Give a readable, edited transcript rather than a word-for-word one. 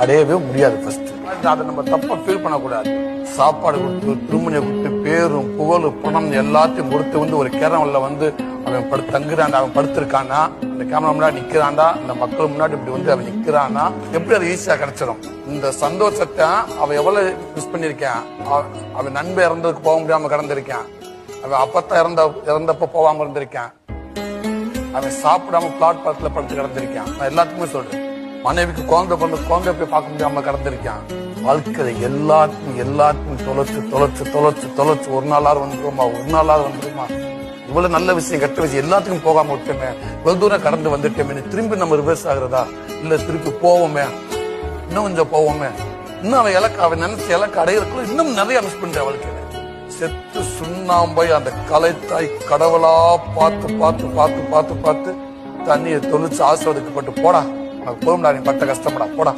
அடையவே முடியாது. ஃபர்ஸ்ட் அதை நம்ம தப்பா ஃபீல் பண்ணக்கூடாது. சாப்பாடு கொடுத்து, திருமணியை கொடுத்து, பேரும் புகழ் பணம் எல்லாத்தையும் கொடுத்து வந்து ஒரு கேரளாவில் வந்து அவன் தங்குறான்டா, அவன் படுத்திருக்கானா, அந்த கேமரா முன்னாடி நிக்கிறான்டா, அந்த மக்கள் முன்னாடி இப்படி வந்து அவன் நிக்கிறானா, எப்படி அது ஈஸியா கிடைச்சிடும். இந்த சந்தோஷத்தை அவன் எவ்வளவு மிஸ் பண்ணிருக்கான். அவன் நண்பன் இறந்ததுக்கு போக முடியாம கடந்திருக்கான். அவன் அப்பத்தான் இறந்தப்ப போகாம இருந்திருக்கான். அவன் சாப்பிடாம பிளாட்பாரத்துல படுத்து கிடந்திருக்கான். நான் எல்லாத்துக்குமே சொல்றேன். மனைவிக்கு குழந்தை போய் பார்க்க முடியாம கடந்திருக்கான். வாழ்க்கை எல்லாத்துக்கும் தொலைச்சு ஒரு நாளாவது வந்துருமா. இவ்வளவு நல்ல விஷயம் கெட்ட விஷயம் எல்லாத்துக்கும் போகாம விட்டோமே, இவ்வளவு தூரம் கடந்து வந்துட்டோமே, திரும்பி நம்ம ரிவர்ஸ் ஆகுறதா இல்ல திருப்பி போவோமே, இன்னும் கொஞ்சம் போவோமே, இன்னும் அவன் நினைச்ச இலக்கு அடையிறதுக்குள்ள இன்னும் நிறைய மிஸ் பண்ற வாழ்க்கையில. செத்து சுண்ணாம்பாய் அந்த கலைத்தாய் கடவுளா பார்த்து தண்ணியை தொளிச்சு ஆசிர்வதிக்கப்பட்டு போடா, உனக்கு போகும்டா, நீ பட்ட கஷ்டப்படா போடா.